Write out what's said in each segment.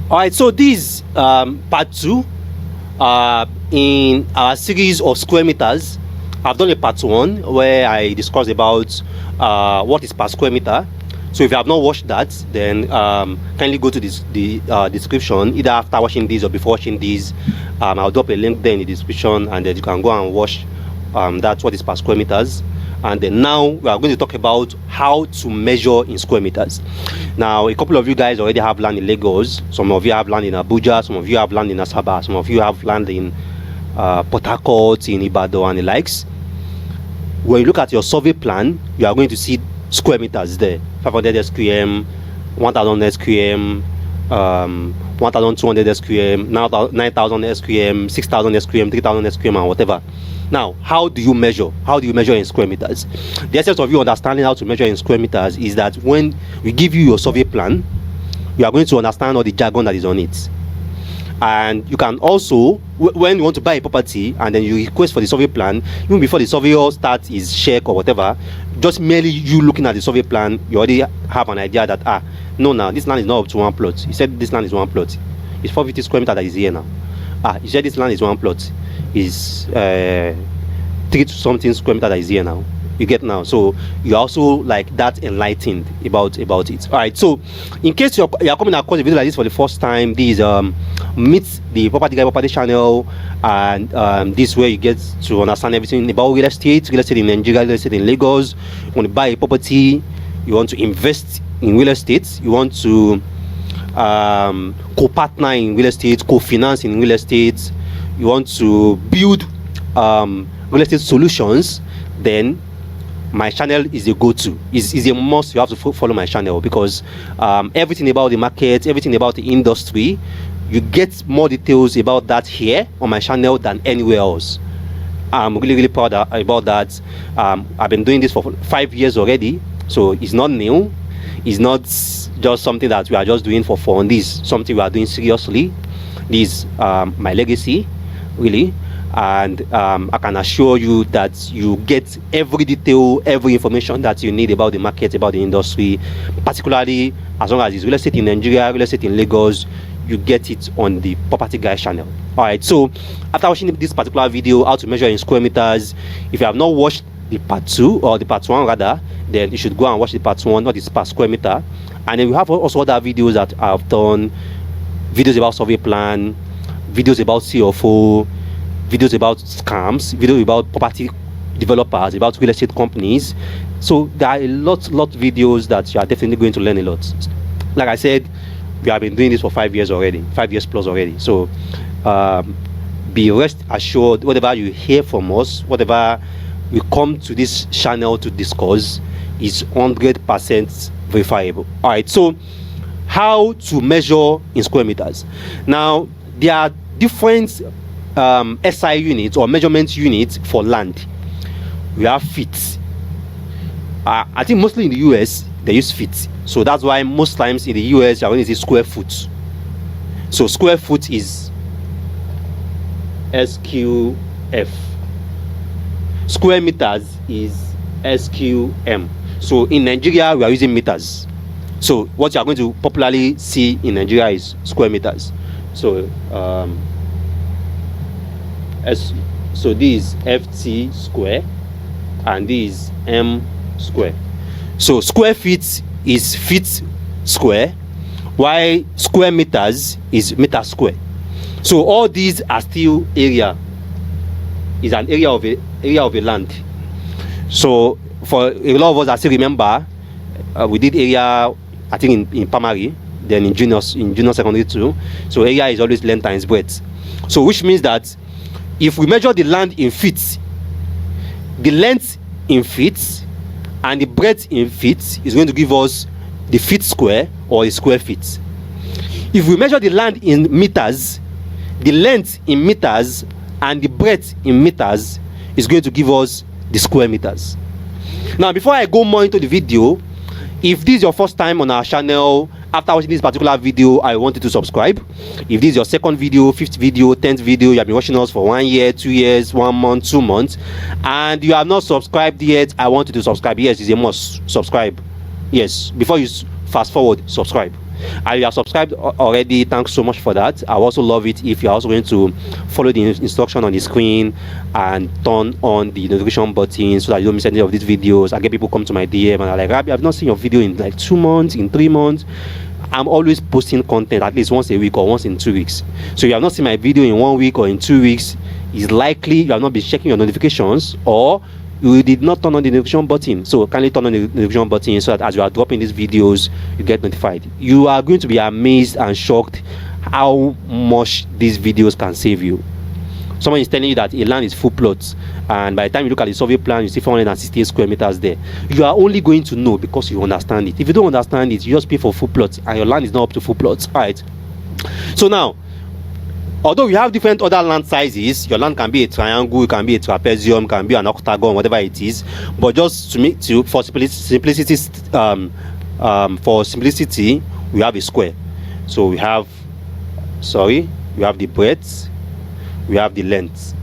All right, so this part 2 in our series of square meters. I've done a part 1 where I discussed about what is per square meter. So if you have not watched that, then kindly go to the description, either after watching this or before watching this. I'll drop a link there in the description, and then you can go and watch that's what is per square meters. And then now we are going to talk about how to measure in square meters. Now, a couple of you guys already have land in Lagos. Some of you have land in Abuja. Some of you have land in Asaba. Some of you have land in Port Harcourt, in Ibadan, and the likes. When you look at your survey plan, you are going to see square meters there: 500 SQM, 1000 SQM, 1200 SQM, 9000 SQM, 6000 SQM, 3000 SQM, and whatever. Now, how do you measure? How do you measure in square meters? The essence of you understanding how to measure in square meters is that when we give you your survey plan, you are going to understand all the jargon that is on it. And you can also, when you want to buy a property and then you request for the survey plan, even before the surveyor starts his check or whatever, just merely you looking at the survey plan, you already have an idea that, no, now this land is not up to one plot. He said this land is one plot. It's 450 square meters that is here now. He said this land is one plot. Is 3 to something square meter that is here now. You get now. So you're also like that enlightened about it. All right, so in case you're coming across a video like this for the first time, this meet the property guy property channel, and this is where you get to understand everything about real estate in Nigeria, real estate in Lagos. You want to buy a property, you want to invest in real estate, you want to co-partner in real estate, co-finance in real estate, you want to build real estate solutions, then my channel is a go-to. Is a must. You have to follow my channel, because everything about the market, everything about the industry, you get more details about that here on my channel than anywhere else. I'm really proud about that. I've been doing this for 5 years already, so it's not new. It's not just something that we are just doing for fun. This is something we are doing seriously. This is my legacy, really. And I can assure you that you get every detail, every information that you need about the market, about the industry, particularly as long as it's real estate in Nigeria, real estate in Lagos. You get it on the Property Guy channel. All right, so after watching this particular video, how to measure in square meters, if you have not watched the part 2 or the part 1 rather, then you should go and watch the part 1, not this per square meter. And then we have also other videos that I've done, videos about survey plan, videos about CFO, videos about scams, videos about property developers, about real estate companies. So there are a lot videos that you are definitely going to learn a lot. Like I said, we have been doing this for 5 years already, 5 years plus already. So be rest assured, whatever you hear from us, whatever we come to this channel to discuss, is 100% verifiable. All right, so how to measure in square meters? Now, there are different SI units or measurement units for land. We have feet. I think mostly in the US they use feet, so that's why most times in the US you're going to see square foot. So square foot is sqf, square meters is sqm. So in Nigeria we are using meters, so what you are going to popularly see in Nigeria is square meters. So so this is ft square and this is m square. So square feet is feet square, while square meters is meter square. So all these are still area, is an area of a land. So for a lot of us that still remember, we did area, I think in primary, then in junior secondary too. So area is always length times breadth. So which means that if we measure the land in feet, the length in feet and the breadth in feet is going to give us the feet square or the square feet. If we measure the land in meters, the length in meters and the breadth in meters is going to give us the square meters. Now, before I go more into the video, if this is your first time on our channel, after watching this particular video, I want you to subscribe. If this is your second video, fifth video, 10th video, you have been watching us for 1 year, 2 years, 1 month, 2 months, and you have not subscribed yet, I want you to subscribe. Yes, it's a must. Subscribe. Yes, before you fast forward, subscribe. And if you are subscribed already, thanks so much for that. I also love it if you're also going to follow the instruction on the screen and turn on the notification button so that you don't miss any of these videos. I get people come to my DM and are like, Rabbi, I've not seen your video in like 2 months, in 3 months. I'm always posting content at least once a week or once in 2 weeks. So if you have not seen my video in 1 week or in 2 weeks, it's likely you have not been checking your notifications, or you did not turn on the notification button. So kindly turn on the notification button so that as you are dropping these videos, you get notified. You are going to be amazed and shocked how much these videos can save you. Someone is telling you that a land is full plots, and by the time you look at the survey plan, you see 468 square meters there. You are only going to know because you understand it. If you don't understand it, you just pay for full plots and your land is not up to full plots. All right. So now, although we have different other land sizes, your land can be a triangle, it can be a trapezium, can be an octagon, whatever it is. But just for simplicity, we have a square. So we have the breadth, we have the length.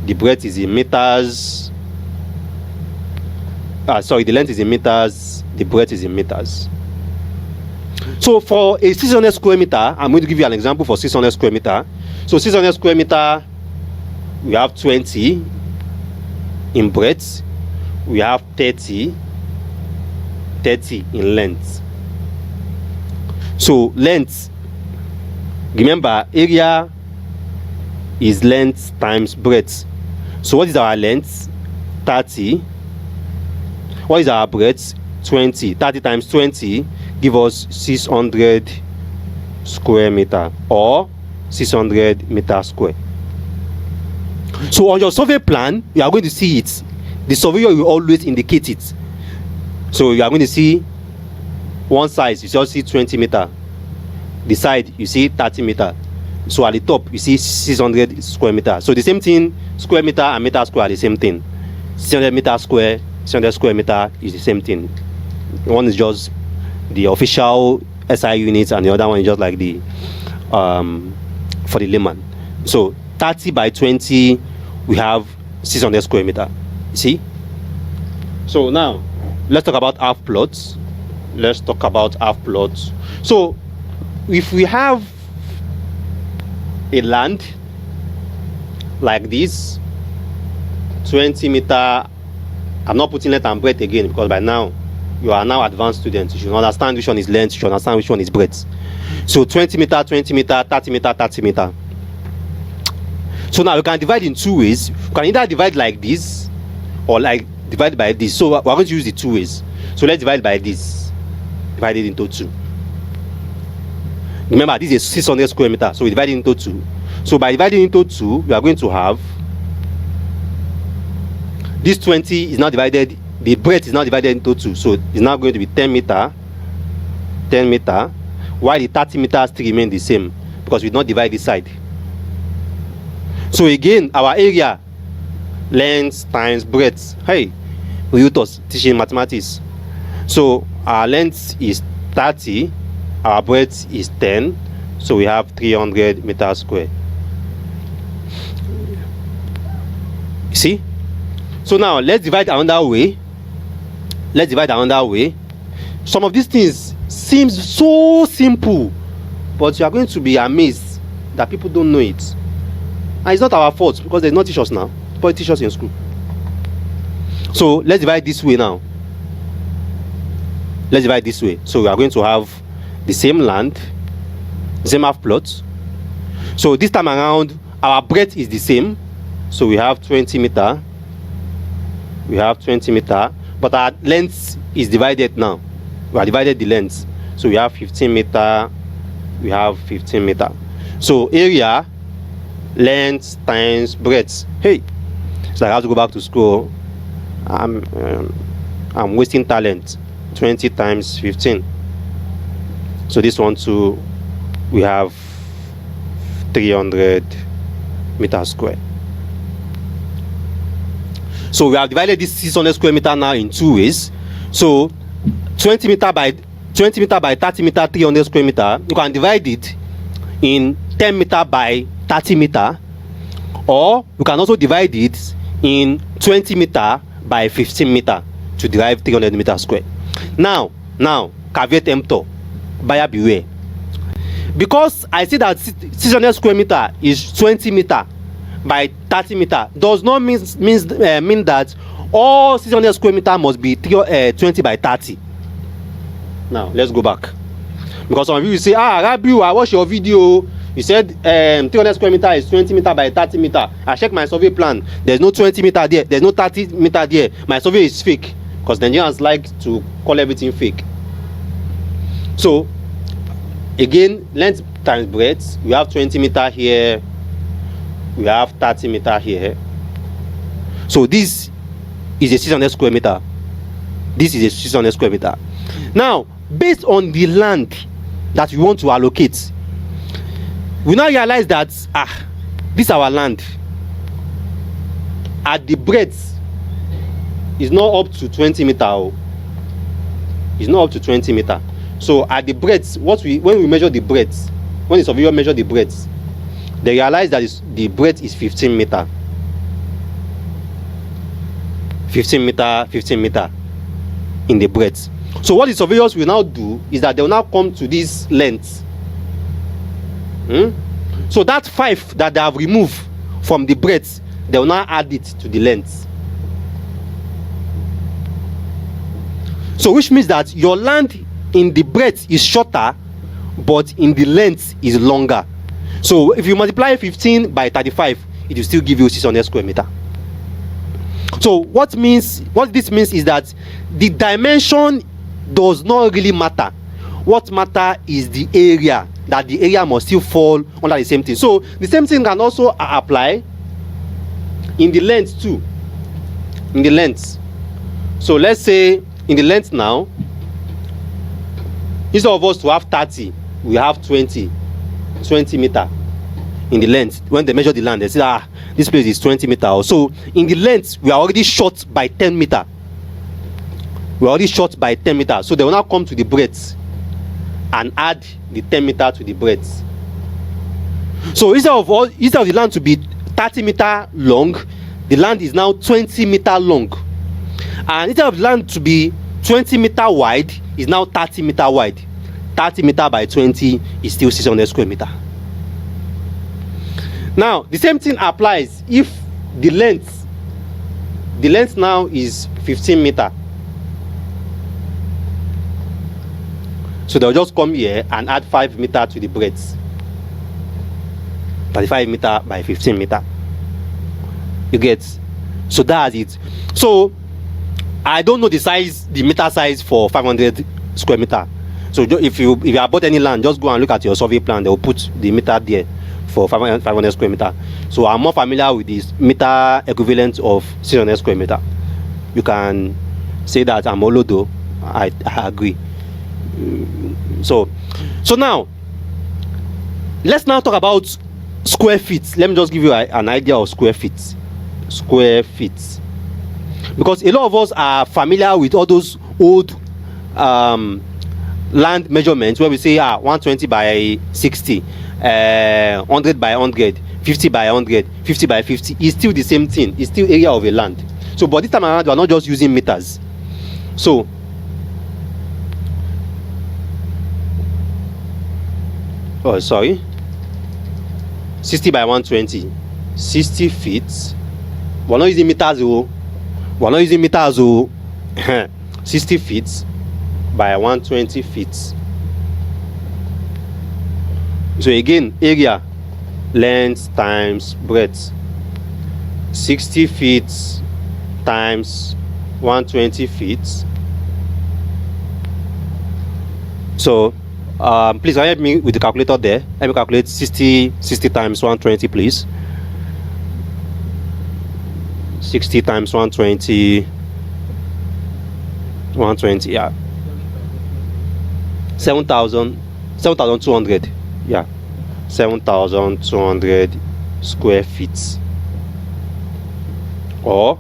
The breadth is in meters. The length is in meters, the breadth is in meters. So for a 600 square meter, I'm going to give you an example for 600 square meter. So 600 square meter, we have 20 in breadth, we have 30 in length. So length, remember, area is length times breadth. So what is our length? 30. What is our breadth? 20. 30 times 20 give us 600 square meter, or 600 meter square. So on your survey plan, you are going to see it. The surveyor will always indicate it. So you are going to see one side, you just see 20 meter. The side, you see 30 meter. So at the top, you see 600 square meter. So the same thing, square meter and meter square are the same thing. 600 meter square, 600 square meter is the same thing. One is just the official SI units, and the other one is just like the for the layman. So 30 by 20, we have 600 square meter. See? So now let's talk about half plots. So if we have a land like this, 20 meter, I'm not putting length and breadth again because by now you are now advanced students. You should understand which one is length, you should understand which one is breadth. So 20 meter, 20 meter, 30 meter, 30 meter. So now we can divide in 2 ways. You can either divide like this or like divide by this. So we're going to use the 2 ways. So let's divide by this. Divide it into 2. Remember, this is 600 square meter, so we divide it into 2. So by dividing into 2, we are going to have this 20 is now divided, the breadth is now divided into 2, so it's now going to be 10 meter, while the 30 meters still remain the same because we did not divide this side. So again, our area, length times breadth. Hey, we use teaching mathematics. So our length is 30. Our breadth is 10, so we have 300 meters square. See? So now let's divide another way. Some of these things seems so simple, but you are going to be amazed that people don't know it. And it's not our fault because they not teach us now. But teach us in school. So let's divide this way now. So we are going to have the same land, the same half plots. So this time around, our breadth is the same. So we have 20 meter. But our length is divided now. We have divided the length. So we have 15 meter. So area, length times breadth. Hey, so I have to go back to school. I'm wasting talent. 20 times 15. So this one too, we have 300 meters square. So we have divided this 600 square meter now in 2 ways. So 20 meter by 30 meter, 300 square meter. You can divide it in 10 meter by 30 meter, or you can also divide it in 20 meter by 15 meter to derive 300 meters square. Now, caveat emptor. buyer beware. Because I see that 600 square meter is 20 meter by 30 meter does not mean that all 600 square meter must be 20 by 30. Now let's go back, because some of you will say, Rabiu, I watched your video, you said 300 square meter is 20 meter by 30 meter. I checked my survey plan, there's no 20 meter there, there's no 30 meter there. My survey is fake, because Nigerians like to call everything fake. So again, length times breadth, we have 20 meter here, we have 30 meter here. So this is a 600 square meter. This is a 600 square meter. Now, based on the land that we want to allocate, we now realize that this is our land. At the breadth is not up to 20 meter. It's not up to 20 meter. So at the breadth, when we measure the breadth, when the surveyor measure the breadth, they realize that the breadth is 15 meter. 15 meter in the breadth. So what the surveyors will now do is that they will now come to this length. So that 5 that they have removed from the breadth, they will now add it to the length. So which means that your land in the breadth is shorter, but in the length is longer. So if you multiply 15 by 35, it will still give you 600 square meter. So what this means is that the dimension does not really matter. What matter is the area, that the area must still fall under the same thing. So the same thing can also apply in the length too. In the length. So let's say in the length now, instead of us to have 30, we have 20 meter in the length. When they measure the land, they say, this place is 20 meter. So in the length, we are already short by 10 meter. We are already short by 10 meter. So they will now come to the breadth and add the 10 meter to the breadth. So instead of the land to be 30 meter long, the land is now 20 meter long. And instead of the land to be 20 meter wide, is now 30 meter wide. 30 meter by 20 is still 600 square meter. Now the same thing applies if the length now is 15 meter. So they'll just come here and add 5 meter to the breadth. 35 meter by 15 meter. You get? So that's it. So I don't know the meter size for 500 square meter. So if you have bought any land, just go and look at your survey plan. They will put the meter there for 500 square meter. So I'm more familiar with this meter equivalent of 600 square meter. You can say that I'm Olodo. I agree. So now let's now talk about square feet. Let me just give you an idea of square feet. Square feet. Because a lot of us are familiar with all those old land measurements where we say 120 by 60, 100 by 100, 50 by 100, 50 by 50. It's still the same thing. It's still area of a land. So but this time around we are not just using meters. So oh sorry, 60 by 120, 60 feet. We're not using meters. We're not using meters. 60 feet by 120 feet. So again, area, length times breadth. 60 feet times 120 feet. So please help me with the calculator there. Let me calculate 60 times 120, please. 60 times 120, yeah. 7,200, yeah. 7,200 square feet. Or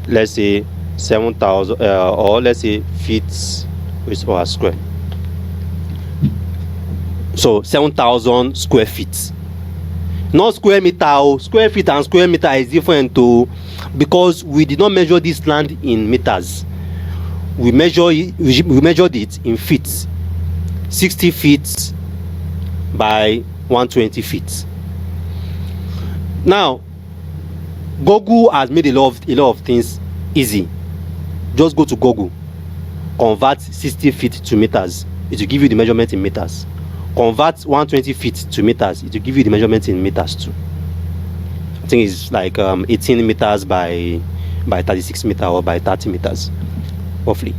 let's say 7,000, or let's say feet with our square. So 7,000 square feet. Not square meter. Square feet and square meter is different too, because we did not measure this land in meters. We measured it in feet. 60 feet by 120 feet. Now, Google has made a lot of things easy. Just go to Google, convert 60 feet to meters. It will give you the measurement in meters. Convert 120 feet to meters. It will give you the measurement in meters too. I think it's like 18 meters by 36 meters or by 30 meters, roughly.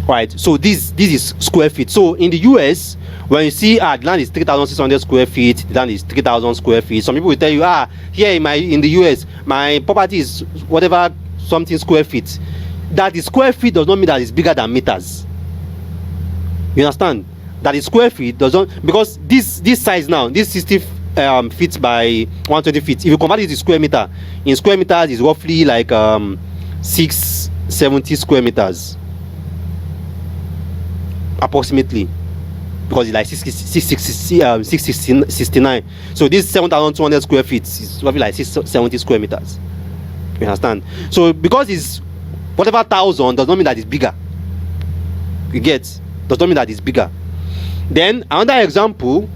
Right. So this is square feet. So in the US, when you see the land is 3,600 square feet, the land is 3,000 square feet. Some people will tell you, here in the US, my property is whatever something square feet. That the square feet does not mean that it's bigger than meters. You understand? That the square feet does not, because this size now, this 60 feet by 120 feet, if you convert it to square meter, in square meters is roughly like 670 square meters. Approximately, because it's like 669. So this 7,200 square feet is roughly like 670 square meters. You understand? So because it's whatever thousand does not mean that it's bigger. You get? Does not mean that it's bigger. Then another example,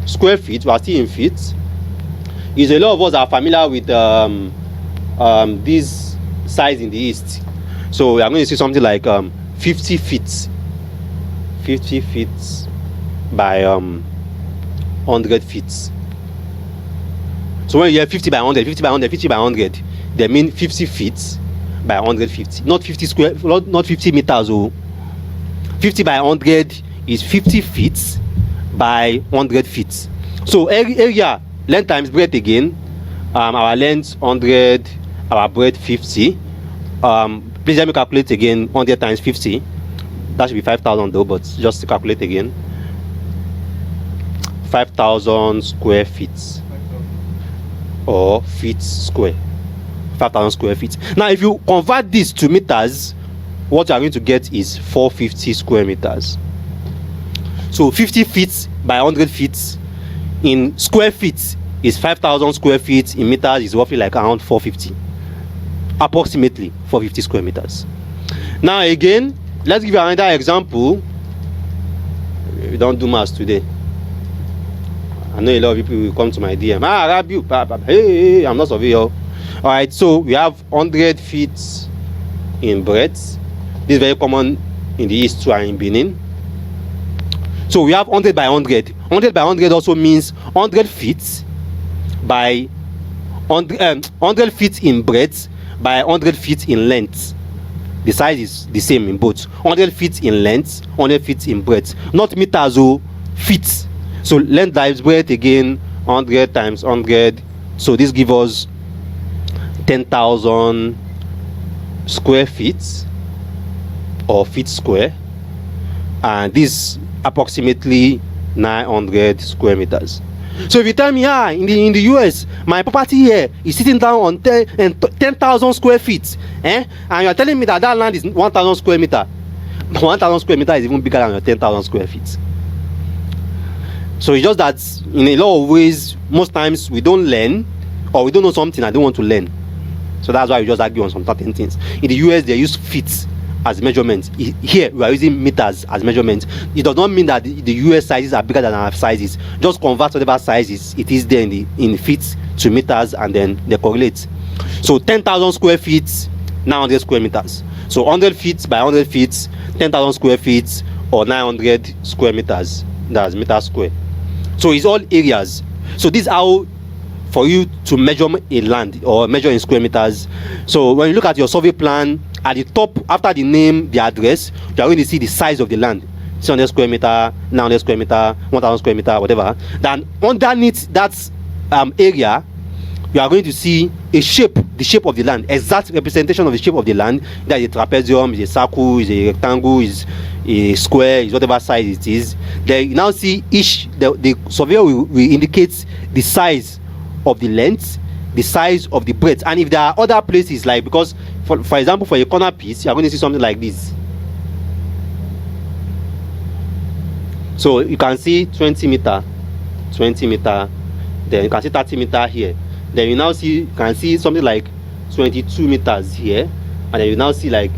square feet. We are still in feet. Is a lot of us are familiar with this size in the east. So we are going to see something like 50 feet by 100 feet. So when you have 50 by 100, they mean 50 feet by 150, not 50 meters. 50 by 100 is 50 feet by 100 feet. So area, length times breadth again. Our length 100, our breadth 50. Please let me calculate again. 100 times 50. That should be 5,000 though, but just to calculate again. 5,000 square feet. Or feet square. 5,000 square feet. Now, if you convert this to meters, what you are going to get is 450 square meters. So 50 feet by 100 feet in square feet is 5,000 square feet. In meters is roughly like around 450. Approximately 450 square meters. Now again, let's give you another example. We don't do maths today. I know a lot of people will come to my DM. Rabiu, hey, I'm not surveyor. All right, so we have 100 feet in breadth. This is very common in the east too, and in Benin. So we have 100 by 100. 100 by 100 also means 100 feet by 100 feet in breadth by 100 feet in length. The size is the same in both. 100 feet in length, 100 feet in breadth. Not meters or feet. So length times breadth again, 100 times 100. So this gives us 10,000 square feet or feet square. And this approximately 900 square meters. So if you tell me, in the US, my property here is sitting down on 10,000 square feet, and you are telling me that land is 1,000 square meter. 1,000 square meter is even bigger than your 10,000 square feet. So it's just that in a lot of ways, most times we don't learn, or we don't know something I don't want to learn. So that's why we just argue on some certain things. In the US, they use feet as measurement. Here we are using meters as measurement. It does not mean that the US sizes are bigger than our sizes. Just convert whatever sizes it is there in feet to meters, and then they correlate. So 10,000 square feet, 900 square meters. So 100 feet by 100 feet, 10,000 square feet, or 900 square meters. That's meter square. So it's all areas. So this is how for you to measure a land or measure in square meters. So when you look at your survey plan, at the top, after the name, the address, you are going to see the size of the land. 600 square meter, 900 square meter, 1,000 square meter, whatever. Then underneath that area, you are going to see a shape, the shape of the land, exact representation of the shape of the land. That is a trapezium, is a circle, is a rectangle, is a square, is whatever size it is. Then you now see the surveyor will indicate the size of the length, the size of the breadth. And if there are other places, like, because for example, for a corner piece, you are going to see something like this. So you can see 20 meter, then you can see 30 meter here. Then you now can see something like 22 meters here, and then you now see like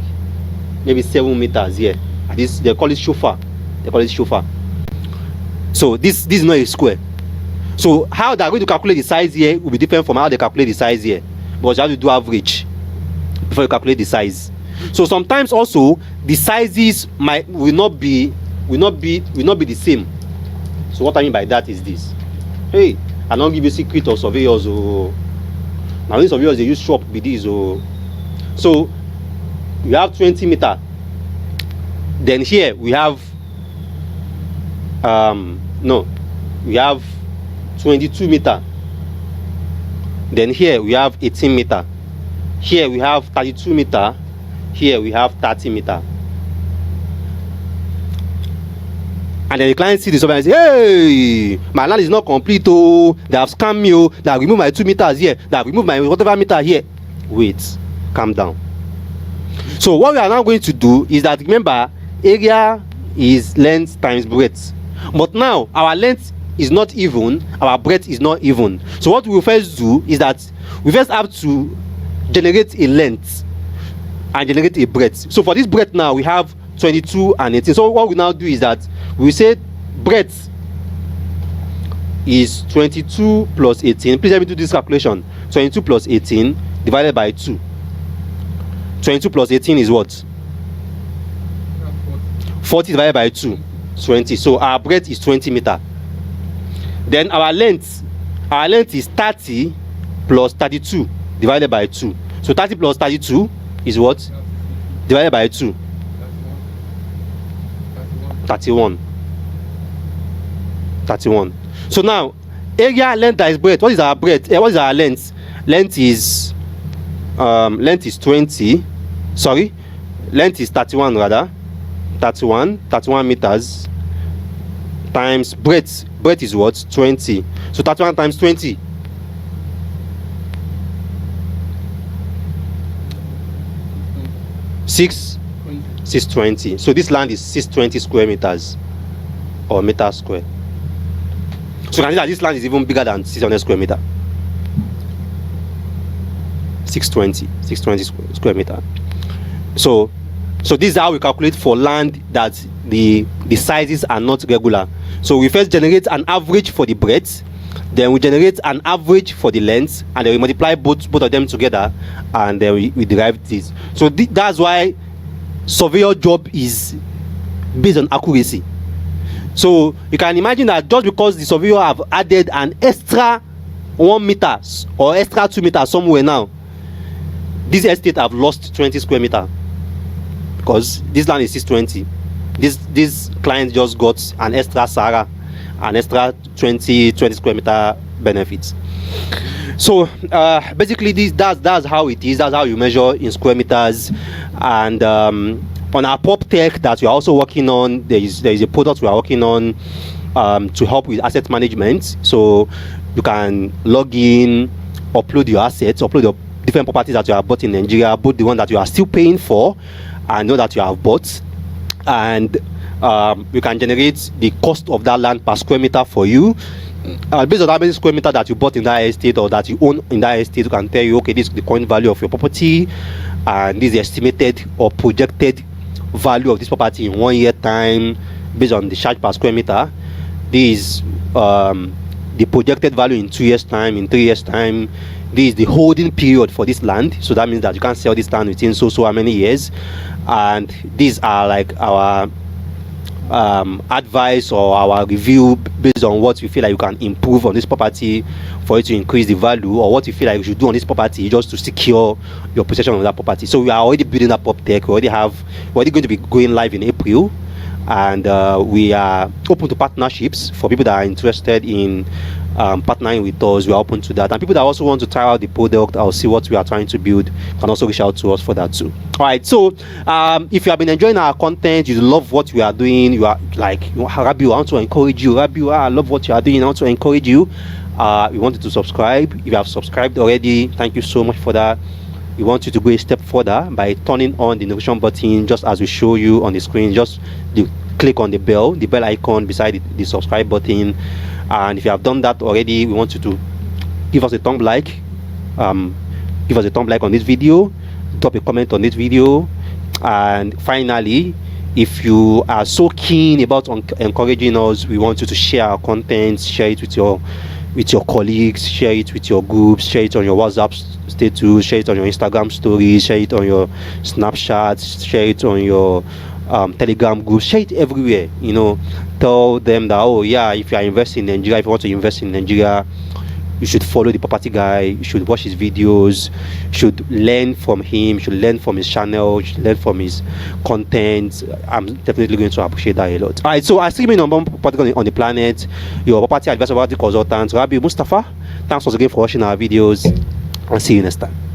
maybe 7 meters here. This, they call it chauffeur. They call it chauffeur. So this is not a square. So how they are going to calculate the size here will be different from how they calculate the size here, because you have to do average before you calculate the size. So sometimes also the sizes will not be the same. So what I mean by that is this. Hey, I don't give you secret of surveyors. Oh, now these surveyors, they use shop with this. Oh, so we have 20 meter. Then here we have we have 22 meter. Then here we have 18 meter. Here we have 32 meter. Here we have 30 meter. And then the client sees the survey and says, hey, my land is not complete. Oh, they have scammed me. Oh, they have removed my 2 meters here. They have removed my whatever meter here. Wait, calm down. So what we are now going to do is that, remember, area is length times breadth. But now our length is not even, our breadth is not even. So what we will first do is that we first have to generate a length and generate a breadth. So for this breadth now we have 22 and 18. So what we now do is that we say breadth is 22 plus 18. Please let me do this calculation. 22 plus 18 divided by 2. 22 plus 18 is what? 40 divided by 2. 20. So our breadth is 20 meter. Then our length is 30 plus 32 divided by 2. So 30 plus 32 is what? Divided by 2. 31. So now area, length times breadth. What is our breadth? What is our length? Length is 20. Sorry, length is 31 rather. 31 meters times breadth. Breadth is what? 20. So 31 times 20. 620. So this land is 620 square meters or meter square. So you can see that this land is even bigger than 600 square meter. 620 square meter. So this is how we calculate for land that the sizes are not regular. So we first generate an average for the breadth, then we generate an average for the length, and then we multiply both of them together, and then we derive this. So that's why surveyor job is based on accuracy. So you can imagine that just because the surveyor have added an extra 1 meter or extra 2 meters somewhere now, this estate have lost 20 square meter because this land is 620. This client just got an extra Sarah, an extra 20 square meter benefits. So basically that's how it is. That's how you measure in square meters. And on our pop tech that we are also working on, there is a product we are working on to help with asset management. So you can log in, upload your assets, upload your different properties that you have bought in Nigeria, both the one that you are still paying for and know that you have bought, and you can generate the cost of that land per square meter for you. Based on how many square meter that you bought in that estate or that you own in that estate, you can tell you, okay, this is the current value of your property, and this is the estimated or projected value of this property in 1 year time based on the charge per square meter. This is the projected value in 2 years time, in 3 years time. This is the holding period for this land, so that means that you can't sell this land within so how many years. And these are like our advice or our review based on what you feel like you can improve on this property for it to increase the value, or what you feel like you should do on this property just to secure your possession of that property. So we are already building up tech. We're already going to be going live in April, and we are open to partnerships for people that are interested in partnering with us. We are open to that, and people that also want to try out the product or see what we are trying to build can also reach out to us for that too. All right, so if you have been enjoying our content, you love what we are doing, you are like, Rabi, I want to encourage you. Rabi, I love what you are doing, I want to encourage you. We wanted to subscribe. If you have subscribed already, thank you so much for that. We want you to go a step further by turning on the notification button, just as we show you on the screen. Just click on the bell icon beside the subscribe button. And if you have done that already, we want you to give us a thumb like. Give us a thumb like on this video, drop a comment on this video, and finally, If you are so keen about encouraging us, we want you to share our content, share it with your colleagues, share it with your groups, share it on your WhatsApp status, share it on your Instagram stories, share it on your Snapchat, share it on your Telegram group, share it everywhere. Tell them that, oh yeah, if you are investing in Nigeria, if you want to invest in Nigeria, you should follow the property guy, you should watch his videos, you should learn from him, you should learn from his channel, you should learn from his content. I'm definitely going to appreciate that a lot. All right, so I still remain number one property on the planet, your property advisor, property consultant, Rabi Mustafa. Thanks once again for watching our videos, and see you next time.